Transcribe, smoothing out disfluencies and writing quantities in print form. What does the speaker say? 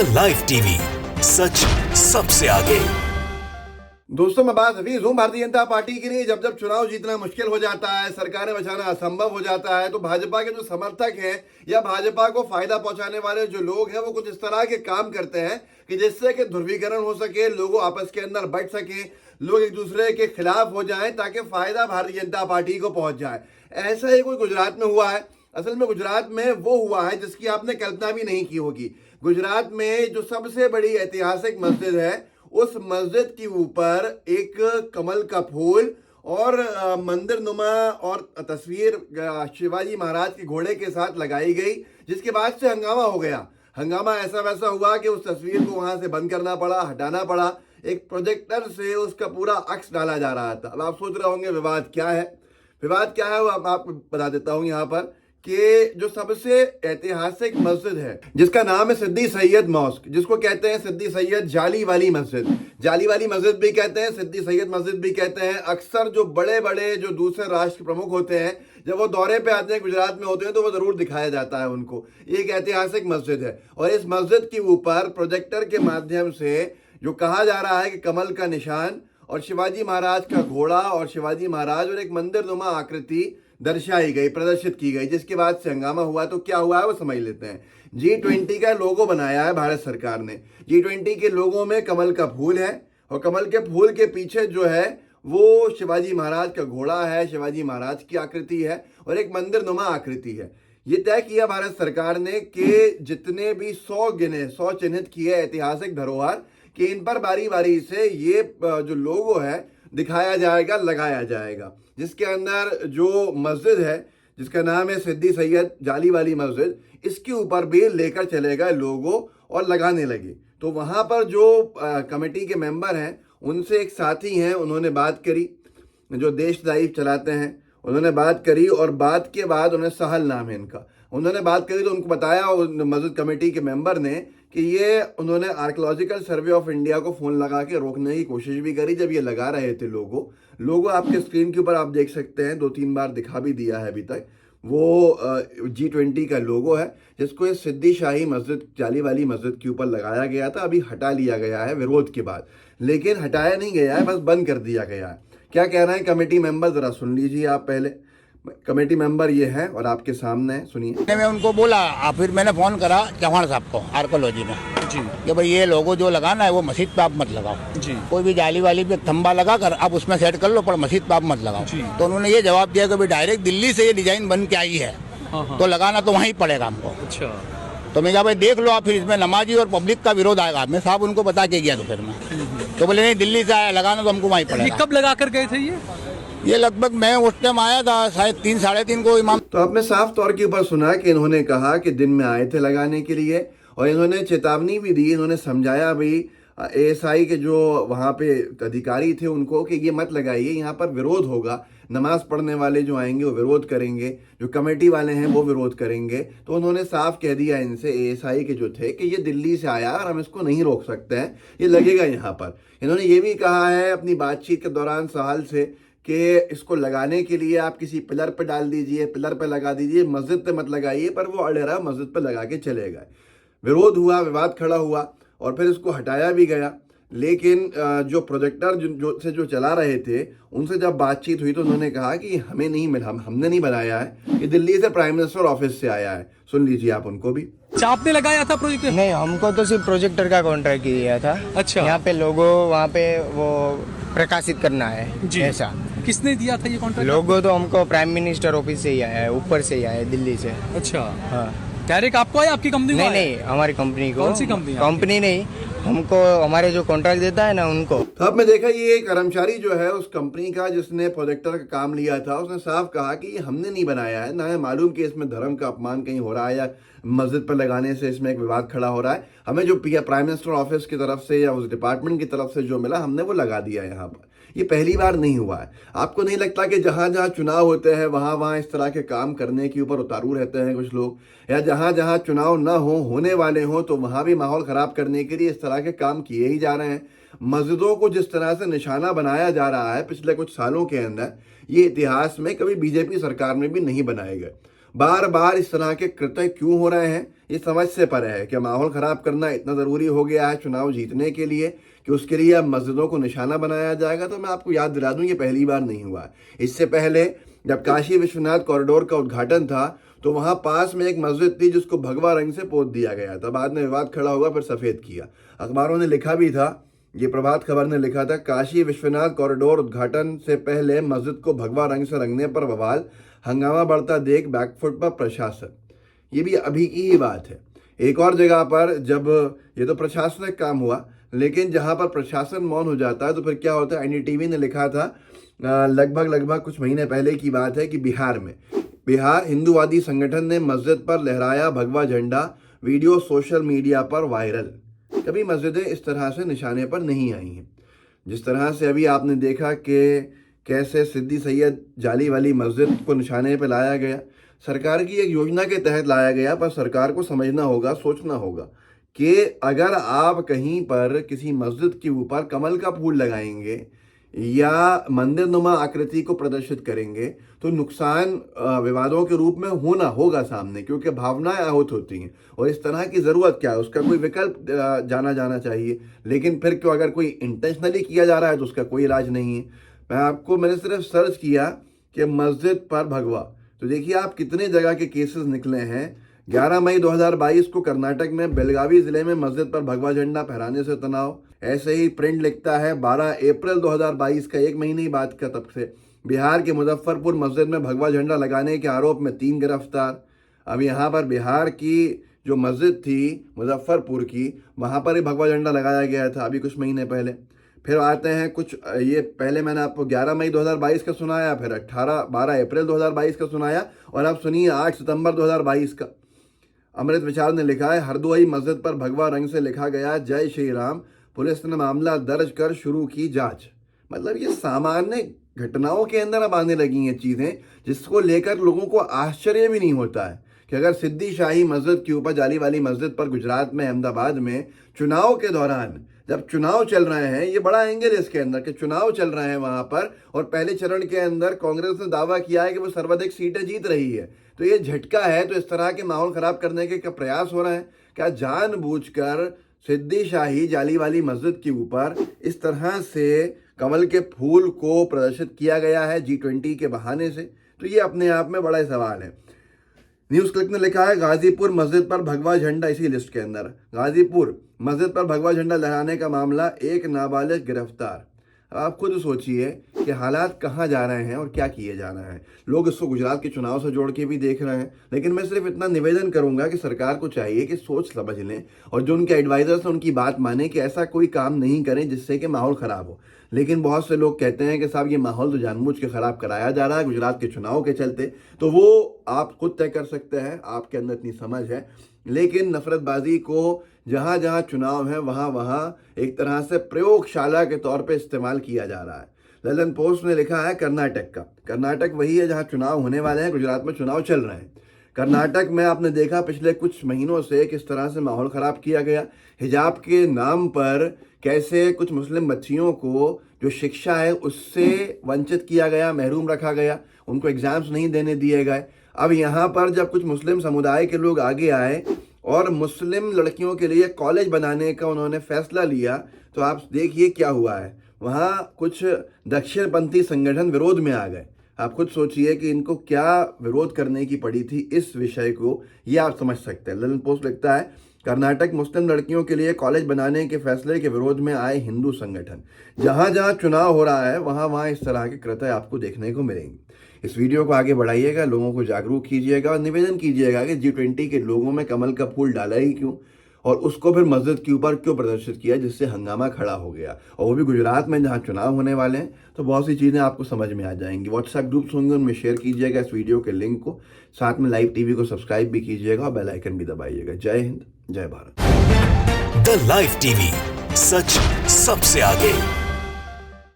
India live TV, सच सबसे आगे। दोस्तों, मैं बात हफीज हूँ। भारतीय जनता पार्टी के लिए जब जब चुनाव जीतना मुश्किल हो जाता है, सरकारें बचाना असंभव हो जाता है, तो भाजपा के जो समर्थक हैं या भाजपा को फायदा पहुंचाने वाले जो लोग हैं, वो कुछ इस तरह के काम करते हैं कि जिससे कि ध्रुवीकरण हो सके, लोग आपस के अंदर बट सके, लोग एक दूसरे के खिलाफ हो जाएं ताकि फायदा भारतीय जनता पार्टी को पहुंच जाए। ऐसा ही कोई गुजरात में हुआ है। असल में गुजरात में वो हुआ है जिसकी आपने कल्पना भी नहीं की होगी। गुजरात में जो सबसे बड़ी ऐतिहासिक मस्जिद है, उस मस्जिद के ऊपर एक कमल का फूल और मंदिर नुमा और तस्वीर शिवाजी महाराज के घोड़े के साथ लगाई गई, जिसके बाद से हंगामा हो गया। हंगामा ऐसा वैसा हुआ कि उस तस्वीर को वहां से बंद करना पड़ा, हटाना पड़ा। एक प्रोजेक्टर से उसका पूरा अक्स डाला जा रहा था। अब आप सोच रहे होंगे विवाद क्या है। विवाद क्या है वो आपको बता देता हूं यहाँ पर कि जो सबसे ऐतिहासिक मस्जिद है, जिसका नाम है सिद्दी सैयद मॉस्क, जिसको कहते हैं सिद्दी सैयद जाली वाली मस्जिद, जाली वाली मस्जिद भी कहते हैं, सिद्दी सैयद मस्जिद भी कहते हैं। अक्सर जो बड़े बड़े जो दूसरे राष्ट्र प्रमुख होते हैं, जब वो दौरे पे आते हैं, गुजरात में होते हैं, तो वो जरूर दिखाया जाता है उनको। ये एक ऐतिहासिक मस्जिद है और इस मस्जिद के ऊपर प्रोजेक्टर के माध्यम से जो कहा जा रहा है कि कमल का निशान और शिवाजी महाराज का घोड़ा और शिवाजी महाराज और एक मंदिर नुमा आकृति दर्शाई गई, प्रदर्शित की गई, जिसके बाद से हंगामा हुआ। तो क्या हुआ है वो समझ लेते हैं। G20 का लोगो बनाया है भारत सरकार ने। G20 के लोगों में कमल का फूल है और कमल के फूल के पीछे जो है वो शिवाजी महाराज का घोड़ा है, शिवाजी महाराज की आकृति है और एक मंदिर नुमा आकृति है। ये तय किया भारत सरकार ने कि जितने भी 100 चिन्हित किए ऐतिहासिक धरोहर कि इन पर बारी बारी से ये जो लोगो है दिखाया जाएगा, लगाया जाएगा, जिसके अंदर जो मस्जिद है जिसका नाम है सिद्दी सैयद जाली वाली मस्जिद, इसके ऊपर भी लेकर चले गए लोगो और लगाने लगे। तो वहाँ पर जो कमेटी के मेंबर हैं, उनसे एक साथी हैं, उन्होंने बात करी, जो देश लाइव चलाते हैं, उन्होंने बात करी और बात के बाद उन्हें सहल नाम है इनका, उन्होंने बात करी तो उनको बताया मस्जिद कमेटी के मेंबर ने कि ये उन्होंने आर्कियोलॉजिकल सर्वे ऑफ इंडिया को फ़ोन लगा के रोकने की कोशिश भी करी जब ये लगा रहे थे लोगो आपके स्क्रीन के ऊपर आप देख सकते हैं, 2-3 बार दिखा भी दिया है अभी तक। वो G20 का लोगो है जिसको इस सिद्दी शाही मस्जिद जाली वाली मस्जिद के ऊपर लगाया गया था। अभी हटा लिया गया है विरोध के बाद, लेकिन हटाया नहीं गया है, बस बंद कर दिया गया है। क्या कह रहे हैं कमेटी मेंबर, जरा सुन लीजिए आप। पहले कमेटी मेंबर ये है और आपके सामने है, सुनिए। मैं उनको बोला, फिर मैंने फोन करा चौहान साहब को आर्कोलॉजी में जी कि भाई ये लोगो जो लगाना है वो मस्जिद पे आप मत लगाओ जी, कोई भी जाली वाली पे थंबा लगा कर आप उसमें सेट कर लो, पर मस्जिद पे आप मत लगाओ। तो उन्होंने ये जवाब दिया कि भाई डायरेक्ट दिल्ली से ये डिजाइन बन के आई है, तो लगाना तो वहीं पड़ेगा हमको। अच्छा, तो मैं कहा भाई देख लो आप, फिर इसमें नमाजी और पब्लिक का विरोध आएगा। मैं साहब उनको बता के गया, तो फिर मैं तो बोले नहीं दिल्ली से आया, लगाना तो हमको वहीं पड़ेगा। कब लगा कर गए थे ये लगभग मैं उस टाइम आया था शायद 3-3:30 को इमाम। तो आपने साफ तौर के ऊपर सुना कि इन्होंने कहा कि दिन में आए थे लगाने के लिए और इन्होंने चेतावनी भी दी, इन्होंने समझाया भी ASI के जो वहाँ पे अधिकारी थे उनको कि ये मत लगाइए, यहाँ पर विरोध होगा, नमाज पढ़ने वाले जो आएंगे वो विरोध करेंगे, जो कमेटी वाले हैं वो विरोध करेंगे। तो उन्होंने साफ कह दिया इनसे, ASI के जो थे, कि ये दिल्ली से आया और हम इसको नहीं रोक सकते हैं, ये लगेगा यहाँ पर। इन्होंने ये भी कहा है अपनी बातचीत के दौरान सहल से कि इसको लगाने के लिए आप किसी पिलर पे डाल दीजिए, पिलर पे लगा दीजिए, मस्जिद पे मत लगाइए। पर वो अड़े रहा, मस्जिद पे लगा के चले गए। विरोध हुआ, विवाद खड़ा हुआ और फिर इसको हटाया भी गया। लेकिन जो प्रोजेक्टर जो चला रहे थे उनसे जब बातचीत हुई तो उन्होंने कहा कि हमें नहीं मिला, हमने नहीं बनाया है, ये दिल्ली से प्राइम मिनिस्टर ऑफिस से आया है। सुन लीजिए आप उनको भी। आपने लगाया था प्रोजेक्टर? नहीं, हमको तो सिर्फ प्रोजेक्टर का कॉन्ट्रैक्ट दिया था। अच्छा, यहाँ पे लोगो वहाँ पे वो प्रकाशित करना है जी। ऐसा किसने दिया था ये कॉन्ट्रैक्ट? लोगो तो हमको प्राइम मिनिस्टर ऑफिस से ही आया है, ऊपर से ही आया है, दिल्ली से। अच्छा, हाँ। डायरेक्ट आपको आया, आपकी कंपनी को? नहीं, हमारी कंपनी को। कौन सी कंपनी? कंपनी नहीं, हमको हमारे जो कॉन्ट्रैक्ट देता है ना उनको। तो आपने देखा ये कर्मचारी जो है उस कंपनी का जिसने प्रोजेक्टर का काम लिया था, उसने साफ कहा कि ये हमने नहीं बनाया है, ना है मालूम कि इसमें धर्म का अपमान कहीं हो रहा है या मस्जिद पर लगाने से इसमें एक विवाद खड़ा हो रहा है। हमें जो प्राइम मिनिस्टर ऑफिस की तरफ से या उस डिपार्टमेंट की तरफ से जो मिला, हमने वो लगा दिया यहाँ पर। ये पहली बार नहीं हुआ है। आपको नहीं लगता कि जहाँ जहाँ चुनाव होते हैं वहाँ इस तरह के काम करने के ऊपर उतारू रहते हैं कुछ लोग, या जहाँ जहाँ चुनाव ना होने वाले हों तो वहाँ भी माहौल ख़राब करने के लिए इस तरह के काम किए ही जा रहे हैं। मस्जिदों को जिस तरह से निशाना बनाया जा रहा है पिछले कुछ सालों के अंदर, ये इतिहास में कभी बीजेपी सरकार में भी नहीं बनाए गए। बार बार इस तरह के कृत्य क्यों हो रहे हैं, ये समझ से परे है। क्या माहौल खराब करना इतना ज़रूरी हो गया है चुनाव जीतने के लिए कि उसके लिए अब मस्जिदों को निशाना बनाया जाएगा? तो मैं आपको याद दिला दूं, ये पहली बार नहीं हुआ है। इससे पहले जब काशी विश्वनाथ कॉरिडोर का उद्घाटन था तो वहाँ पास में एक मस्जिद थी जिसको भगवा रंग से पोत दिया गया था। बाद में विवाद खड़ा हुआ, फिर सफ़ेद किया। अखबारों ने लिखा भी था, ये प्रभात खबर ने लिखा था, काशी विश्वनाथ कॉरिडोर उद्घाटन से पहले मस्जिद को भगवा रंग से रंगने पर बवाल, हंगामा बढ़ता देख बैकफुट पर प्रशासन। ये भी अभी की ही बात है। एक और जगह पर जब ये तो प्रशासनिक काम हुआ, लेकिन जहाँ पर प्रशासन मौन हो जाता है तो फिर क्या होता है। एनडीटीवी ने लिखा था लगभग कुछ महीने पहले की बात है कि बिहार हिंदूवादी संगठन ने मस्जिद पर लहराया भगवा झंडा, वीडियो सोशल मीडिया पर वायरल। कभी मस्जिदें इस तरह से निशाने पर नहीं आई हैं। जिस तरह से अभी आपने देखा कि कैसे सिद्दी सैयद जाली वाली मस्जिद को निशाने पर लाया गया, सरकार की एक योजना के तहत लाया गया। पर सरकार को समझना होगा, सोचना होगा कि अगर आप कहीं पर किसी मस्जिद के ऊपर कमल का फूल लगाएंगे या मंदिर नुमा आकृति को प्रदर्शित करेंगे तो नुकसान विवादों के रूप में होगा सामने, क्योंकि भावनाएं आहत होती हैं। और इस तरह की ज़रूरत क्या है, उसका कोई विकल्प जाना चाहिए। लेकिन फिर क्यों, अगर कोई इंटेंशनली किया जा रहा है तो उसका कोई इलाज नहीं है। मैंने सिर्फ सर्च किया कि मस्जिद पर भगवा, तो देखिए आप कितने जगह के केसेस निकले हैं। 11 मई 2022 को कर्नाटक में बेलगावी जिले में मस्जिद पर भगवा झंडा फहराने से तनाव। ऐसे ही प्रिंट लिखता है 12 अप्रैल 2022 का, एक महीने ही बात का तब से, बिहार के मुजफ्फरपुर मस्जिद में भगवा झंडा लगाने के आरोप में 3 गिरफ्तार। अब यहाँ पर बिहार की जो मस्जिद थी मुजफ्फरपुर की, वहाँ पर ही भगवा झंडा लगाया गया था अभी कुछ महीने पहले। फिर आते हैं कुछ, ये पहले मैंने आपको 11 मई 2022 का सुनाया, फिर 12 अप्रैल 2022 का सुनाया, और अब सुनिए 8 सितंबर 2022 का। अमृत विचार ने लिखा है, हरदोई मस्जिद पर भगवा रंग से लिखा गया जय श्री राम, पुलिस ने मामला दर्ज कर शुरू की जांच। मतलब ये सामान्य घटनाओं के अंदर अब आने लगी हैं चीज़ें, जिसको लेकर लोगों को आश्चर्य भी नहीं होता है कि अगर सिद्दी शाही मस्जिद के ऊपर, जाली वाली मस्जिद पर गुजरात में अहमदाबाद में चुनाव के दौरान, जब चुनाव चल रहे हैं, ये बड़ा एंगल है इसके अंदर कि चुनाव चल रहे हैं वहाँ पर, और पहले चरण के अंदर कांग्रेस ने दावा किया है कि वो सर्वाधिक सीटें जीत रही है। तो ये झटका है। तो इस तरह के माहौल ख़राब करने के क्या प्रयास हो रहे हैं? क्या जानबूझकर सिद्दी शाही जाली वाली मस्जिद के ऊपर इस तरह से कमल के फूल को प्रदर्शित किया गया है G20 के बहाने से? तो ये अपने आप में बड़ा सवाल है। न्यूज़ क्लिक ने लिखा है, गाजीपुर मस्जिद पर भगवा झंडा, इसी लिस्ट के अंदर गाजीपुर मस्जिद पर भगवा झंडा लहराने का मामला, एक नाबालिग गिरफ्तार। आप खुद सोचिए कि हालात कहाँ जा रहे हैं और क्या किए जा रहे हैं। लोग इसको गुजरात के चुनाव से जोड़ के भी देख रहे हैं। लेकिन मैं सिर्फ इतना निवेदन करूंगा कि सरकार को चाहिए कि सोच समझ लें और जो उनके एडवाइजर्स हैं उनकी बात माने कि ऐसा कोई काम नहीं करें जिससे कि माहौल ख़राब हो। लेकिन बहुत से लोग कहते हैं कि साहब ये माहौल तो जानबूझ के ख़राब कराया जा रहा है गुजरात के चुनाव के चलते। तो वो आप खुद तय कर सकते हैं, आपके अंदर इतनी समझ है। लेकिन नफरतबाजी को जहाँ जहाँ चुनाव है वहाँ वहाँ एक तरह से प्रयोगशाला के तौर पे इस्तेमाल किया जा रहा है। ललन पोस्ट ने लिखा है कर्नाटक का, कर्नाटक वही है जहाँ चुनाव होने वाले हैं, गुजरात में चुनाव चल रहे हैं। कर्नाटक में आपने देखा पिछले कुछ महीनों से किस तरह से माहौल ख़राब किया गया। हिजाब के नाम पर कैसे कुछ मुस्लिम बच्चियों को जो शिक्षा है उससे वंचित किया गया, महरूम रखा गया, उनको एग्ज़ाम्स नहीं देने दिए गए। अब यहाँ पर जब कुछ मुस्लिम समुदाय के लोग आगे आए और मुस्लिम लड़कियों के लिए कॉलेज बनाने का उन्होंने फैसला लिया, तो आप देखिए क्या हुआ है। वहाँ कुछ दक्षिणपंथी संगठन विरोध में आ गए। आप खुद सोचिए कि इनको क्या विरोध करने की पड़ी थी इस विषय को, ये आप समझ सकते हैं। ललन पोस्ट लिखता है, कर्नाटक मुस्लिम लड़कियों के लिए कॉलेज बनाने के फैसले के विरोध में आए हिंदू संगठन। जहाँ जहाँ चुनाव हो रहा है वहाँ वहाँ इस तरह के कृत्य आपको देखने को मिलेंगे। इस वीडियो को आगे बढ़ाइएगा, लोगों को जागरूक कीजिएगा और निवेदन कीजिएगा कि G20 के लोगों में कमल का फूल डाला ही क्यों, और उसको फिर मस्जिद के ऊपर क्यों प्रदर्शित किया जिससे हंगामा खड़ा हो गया, और वो भी गुजरात में जहाँ चुनाव होने वाले हैं। तो बहुत सी चीज़ें आपको समझ में आ जाएंगी। व्हाट्सएप ग्रुप्स होंगे, उनमें शेयर कीजिएगा इस वीडियो के लिंक को। साथ में लाइव टीवी को सब्सक्राइब भी कीजिएगा और बेल आइकन भी दबाइएगा। जय हिंद, जय भारत। द लाइव टीवी, सच सबसे आगे।